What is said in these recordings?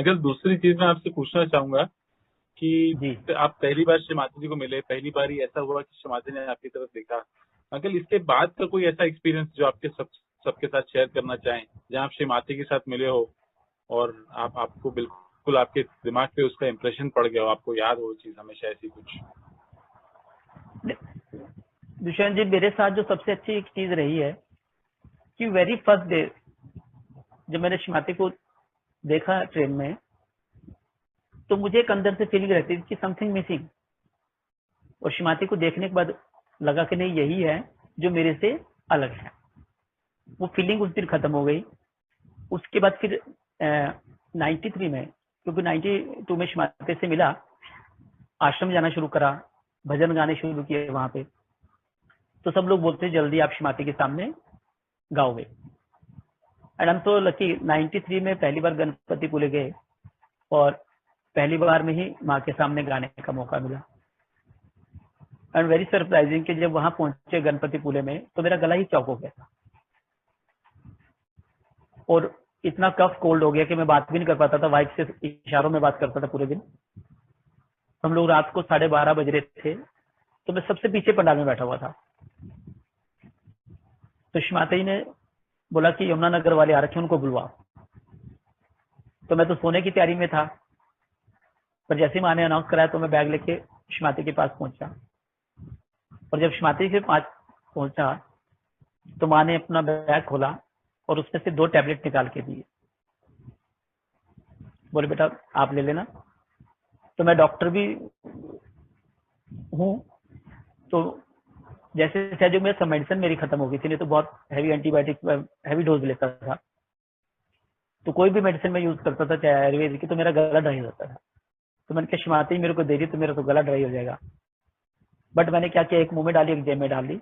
Uncle दूसरी चीज मैं आपसे पूछना चाहूंगा जी। कि आप पहली बार श्री माता जी को मिले, पहली बार ही ऐसा हुआ कि श्री माता जी ने आपकी तरफ देखा। अंकल इसके बाद का कोई ऐसा एक्सपीरियंस जो आपके सबके साथ शेयर करना चाहें, जहां आप श्री माता के साथ मिले हो और आपको बिल्कुल आपके दिमाग पे उसका इम्प्रेशन पड़ गया हो, आपको याद हो वो चीज हमेशा, ऐसी कुछ? दुष्यंत जी, मेरे साथ जो सबसे अच्छी एक चीज रही है कि वेरी फर्स्ट डे जब मैंने श्रीमाती को देखा ट्रेन में, तो मुझे एक अंदर से फीलिंग रहती थी कि समथिंग मिसिंग। और श्रीमाती को देखने के बाद लगा कि नहीं, यही है जो मेरे से अलग है। वो फीलिंग उस दिन खत्म हो गई। उसके बाद फिर 93 में, क्योंकि 92 में श्रीमाती से मिला, आश्रम जाना शुरू करा, भजन गाने शुरू किए वहां पे। तो सब लोग बोलते जल्दी आप श्रीमाती के सामने गाओगे। And I am so lucky, 93 में पहली बार गणपति पुले गए और पहली बार में ही माँ के सामने गाने का मौका मिला। एंड वेरी सरप्राइजिंग कि जब वहां पहुंचे गणपति पुले में, तो मेरा गला ही चौक हो गया था और इतना कफ कोल्ड हो गया कि मैं बात भी नहीं कर पाता था। वाइफ से इशारों में बात करता था पूरे दिन। हम लोग रात को 12:30 बज रहे थे, तो मैं सबसे पीछे पंडाल में बैठा हुआ था। तो श्रीमाता जी ने बोला कि यमुनानगर वाले आ रखे, उनको बुलवा। तो मैं तो सोने की तैयारी में था, पर जैसे माँ ने अनाउंस कराया तो मैं बैग लेके श्रीमाता के पास पहुंचा। और जब श्रीमाता के पास पहुंचा तो माँ ने अपना बैग खोला और उसमें से 2 टैबलेट निकाल के दिए। बोले बेटा आप ले लेना। तो मैं डॉक्टर भी हूँ, तो जैसे सहयोग में सब मेडिसिन मेरी खत्म हो गई थी, नहीं तो बहुत हैवी एंटीबायोटिक, हैवी डोज लेता था। तो कोई भी मेडिसिन में यूज करता था, चाहे आयुर्वेदिक की, तो मेरा गला ड्राई हो जाता था। तो मैंने कहा श्रीमाता जी मेरे को दे दी तो मेरा तो गला ड्राई हो जाएगा। बट मैंने क्या किया, एक मुंह में डाली, एक जेब में डाल दी।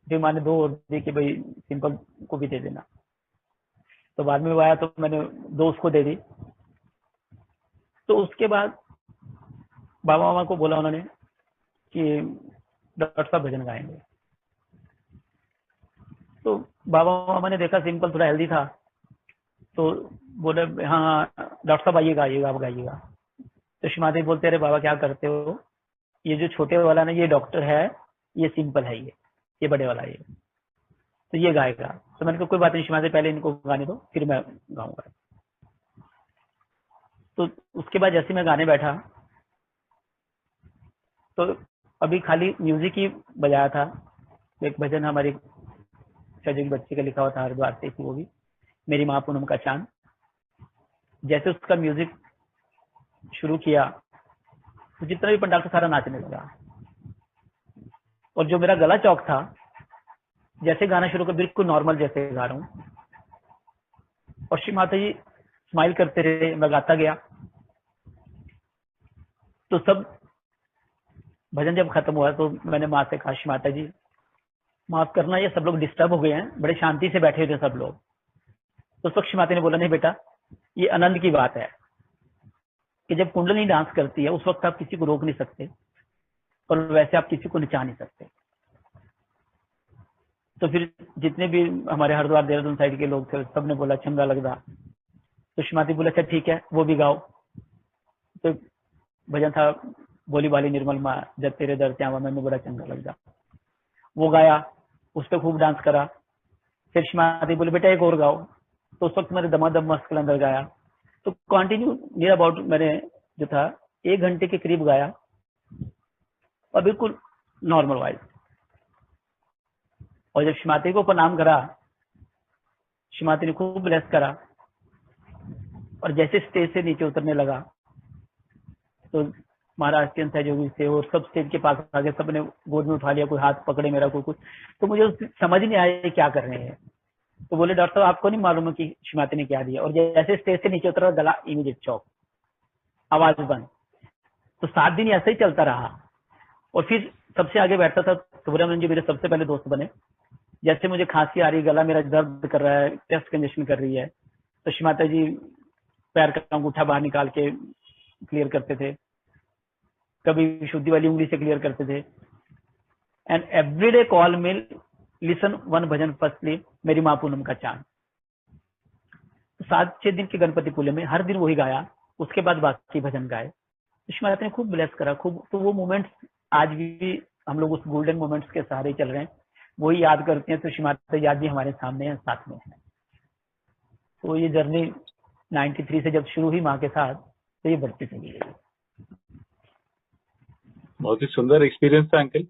फिर माँ ने 2 और दी कि भाई सिंपल को भी दे देना। तो बाद में वो आया तो मैंने 2 उसको दे दी। तो उसके बाद बाबा मामा को बोला उन्होंने कि डॉक्टर साहब भजन गाएंगे। तो बाबा मामा ने देखा सिंपल थोड़ा हेल्दी था, तो बोले हाँ हाँ डॉक्टर साहब आइएगा आइएगा आप गाइएगा। तो श्रीमाता जी बोलते अरे बाबा क्या करते हो, ये जो छोटे वाला ना ये डॉक्टर है, ये सिंपल है, ये बड़े वाला है, तो ये गाएगा। तो मैंने कहा कोई बात नहीं श्रीमाता जी, पहले इनको गाने दो फिर मैं गाऊंगा। तो उसके बाद जैसे मैं गाने बैठा, तो अभी खाली म्यूजिक ही बजाया था। एक भजन हमारे सजग बच्चे का लिखा हुआ था हरिद्वार से, वो भी मेरी माँ पूनम का चांद। जैसे उसका म्यूजिक शुरू किया तो जितना भी पंडाल था सारा नाचने लगा। और जो मेरा गला चौक था, जैसे गाना शुरू कर बिल्कुल नॉर्मल जैसे गा रहा हूँ, और श्री माता जी स्माइल करते रहे, मैं गाता गया। तो सब भजन जब खत्म हुआ तो मैंने माँ से कहा श्री माता जी माफ करना, ये सब लोग डिस्टर्ब हो गए हैं, बड़े शांति से बैठे थे सब लोग। तो उस वक्त श्री माता ने बोला नहीं बेटा, ये आनंद की बात है कि जब कुंडली डांस करती है उस वक्त आप किसी को रोक नहीं सकते, और वैसे आप किसी को नचा नहीं सकते। तो फिर जितने भी हमारे हरिद्वार देहरादून साइड के लोग थे सबने बोला चंगा लगता। तो श्रीमाती बोला अच्छा ठीक है वो भी गाओ। तो भजन था बोली बाली निर्मल माँ जब तेरे दर से आवा, मैंने बोला चंगा लगता, वो गाया, उस पर खूब डांस करा। फिर श्रीमाती बोले बेटा एक और गाओ। तो उस वक्त मैंने दमादम मस्त के अंदर गाया। तो कंटिन्यू नियर अबाउट मैंने जो था 1 घंटे के करीब गाया, और बिल्कुल नॉर्मल वाइज। और जब श्रीमाती को प्रणाम करा, श्रीमाती ने खूब ब्लेस करा, और जैसे स्टेज से नीचे उतरने लगा तो महाराज के सहयोगी से और सब स्टेज के पास आगे सबने गोद में उठा लिया, कोई हाथ पकड़े मेरा, कोई कुछ। तो मुझे समझ नहीं आया क्या कर रहे हैं। तो बोले डॉक्टर साहब आपको नहीं मालूम है कि श्रीमाती ने क्या दिया। और जैसे स्टेज से नीचे उतरा गला इमीडिएट चौक, आवाज बंद। तो 7 दिन ऐसा ही चलता रहा। और फिर सबसे आगे बैठता था सुब्रमण्यम जी, मेरे सबसे पहले दोस्त बने। जैसे मुझे खांसी आ रही, गला मेरा दर्द कर रहा है, टेस्ट कंजेशन कर रही है, तो श्रीमाता जी पैर का अंगूठा बाहर निकाल के क्लियर करते थे, कभी शुद्धि वाली उंगली से क्लियर करते थे। एंड एवरीडे कॉल में लिसन वन भजन फर्स्टली मेरी माँ पूनम का चांद। 7-6 दिन के गणपति पुले में हर दिन वही गाया। उसके बाद बाकी भजन गाए। तो शिमाता ने खूब ब्लेस करा, खूब। तो वो मोमेंट्स आज भी हम लोग उस गोल्डन मोमेंट्स के सहारे चल रहे हैं, वही याद करते हैं। तो शिमाता याद भी हमारे सामने है, साथ में है। तो ये जर्नी 93 से जब शुरू हुई माँ के साथ, तो ये बढ़ती चली गई। बहुत ही सुंदर एक्सपीरियंस था अंकल।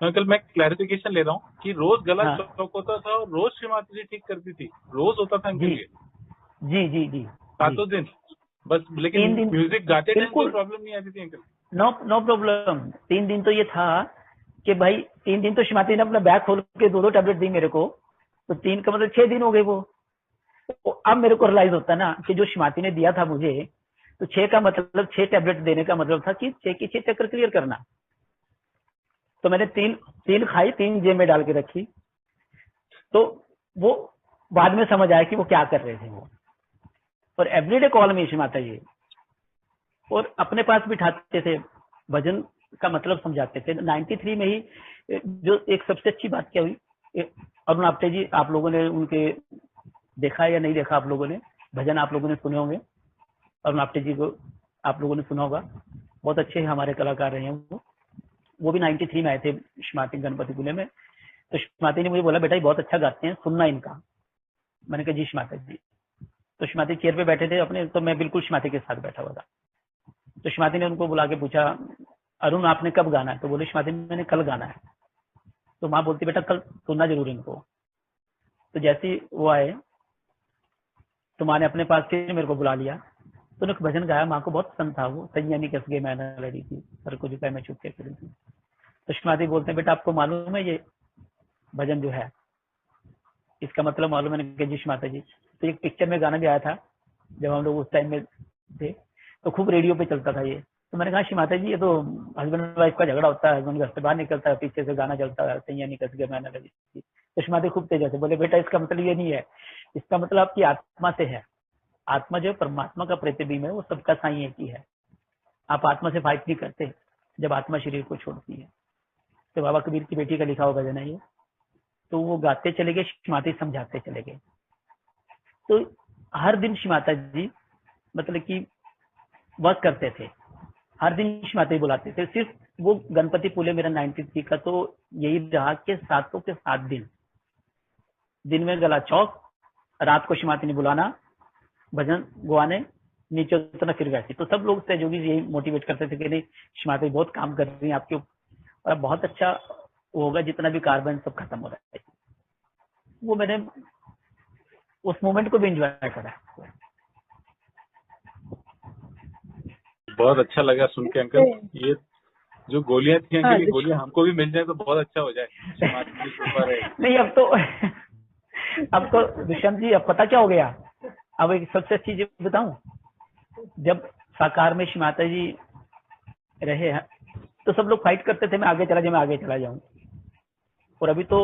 अंकल मैं क्लैरिफिकेशन ले रहा हूँ कि रोज गला हाँ। चौक होता था और रोज श्रीमाता जी ठीक करती थी, रोज होता था अंकल जी ये जी जी जी सातों दिन बस? लेकिन 3 दिन म्यूजिक गाते टाइम कोई बिल्कुल प्रॉब्लम नहीं आती थी अंकल? No problem. 3 दिन तो ये था कि भाई 3 दिन तो शिमाती ने अपना बैग खोल के 2 टैबलेट दी मेरे को, तो 3 का मतलब 6 दिन हो गए वो। तो अब मेरे को रियलाइज होता ना कि जो शिमाती ने दिया था मुझे, तो 6 का मतलब 6 टैबलेट देने का मतलब था कि 6 की 6 चक्कर क्लियर करना। तो मैंने 3 खाई, 3 जेब में डाल के रखी। तो वो बाद में समझ आया कि वो क्या कर रहे थे वो। और एवरीडे कॉल में शिमाता जी, और अपने पास बिठाते थे, भजन का मतलब समझाते थे। 93 में ही जो एक सबसे अच्छी बात क्या हुई, अरुण आप्टे जी, आप लोगों ने उनके देखा या नहीं देखा, आप लोगों ने भजन आप लोगों ने सुने होंगे, अरुण आप्टे जी को आप लोगों ने सुना होगा, बहुत अच्छे हमारे कलाकार रहे हैं वो भी 93 में आए थे शिमाती गणपति पुणे में। तो शिमाती ने मुझे बोला, बेटा ये बहुत अच्छा गाते हैं, सुनना इनका। मैंने कहा जी शिमाता जी। तो शिमाती चेयर पे बैठे थे अपने, तो मैं बिल्कुल शिमाती के साथ बैठा हुआ था। तो शिमाती ने उनको बुला के पूछा, अरुण आपने कब गाना है? तो बोले शिमाती मैंने कल गाना है। तो माँ बोलती, बेटा कल सुनना जरूर इनको। तो जैसे ही वो आए, तो माँ ने अपने पास के मेरे को बुला लिया, तो उन्होंने भजन गाया। माँ को बहुत पसंद था वो, सैया नी कस गए मैना लड़ी थी, सर को झुकाए मैं चुपके खड़ी थी। तो शिमाती बोलते हैं, बेटा आपको मालूम है ये भजन जो है इसका मतलब मालूम है? मैंने कहा जी शिमाता जी। तो एक पिक्चर में गाना भी आया था जब हम लोग उस टाइम में थे, तो खूब रेडियो पे चलता था ये। तो मैंने कहा शिमाता जी ये तो हस्बैंड वाइफ का झगड़ा होता है, हस्बैंड घर से बाहर निकलता है, पीछे से गाना चलता है, सैया नी कस गए मैना लड़ी थी। तो शिमाती खूब तेज से बोले, बेटा इसका मतलब ये नहीं है, इसका मतलब आपकी आत्मा से है। आत्मा जो परमात्मा का प्रतिबिंब है, वो सबका साई एक ही है। आप आत्मा से फाइट नहीं करते जब आत्मा शरीर को छोड़ती है। तो बाबा कबीर की बेटी का लिखा हुआ भजन है ये। तो वो गाते चले गए, शिमाती समझाते चले गए। तो हर दिन शिमाता जी मतलब कि वर्क करते थे, हर दिन शिमाता जी बुलाते थे। सिर्फ वो गणपति पुले मेरा 93 का तो यही रहा कि 7 के 7 दिन में गला चौक, रात को शिमाती ने बुलाना, भजन गुआने, नीचे उतना फिर वैसे। तो सब लोग सहयोगी यही मोटिवेट करते थे कि नहीं शिमाता जी बहुत काम कर रही है आपके ऊपर, और बहुत अच्छा होगा, जितना भी कार्बन सब खत्म हो रहा है। वो मैंने उस मोमेंट को भी एंजॉय करा। बहुत अच्छा लगा सुन के अंकल। ये जो गोलियां थी हाँ, अंकल, ये गोलियां हमको भी मिल जाए तो बहुत अच्छा हो जाए। शिमाता जी कृपा रहे। नहीं अब तो दुष्यंत जी, अब पता क्या हो गया, अब एक सबसे अच्छी चीज बताऊं, जब साकार में शिमाता जी रहे हैं तो सब लोग फाइट करते थे, मैं आगे चला जाऊं, मैं आगे चला जाऊं। और अभी तो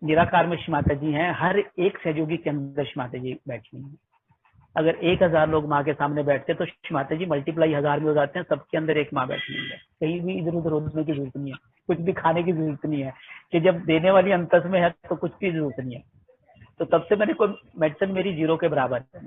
निराकार में शिमाता जी हैं, हर एक सहयोगी के अंदर शिमाता जी बैठी हैं। अगर 1000 लोग माँ के सामने बैठते तो शिमाता जी मल्टीप्लाई 1000 में हो जाते हैं, सबके अंदर एक माँ बैठी है। कहीं भी इधर उधर होने की जरूरत नहीं है, कुछ भी खाने की जरूरत नहीं है, कि जब देने वाली अंतस में है तो कुछ की जरूरत नहीं है। तो तब से मैंने कोई मेडिसिन मेरी 0 के बराबर है।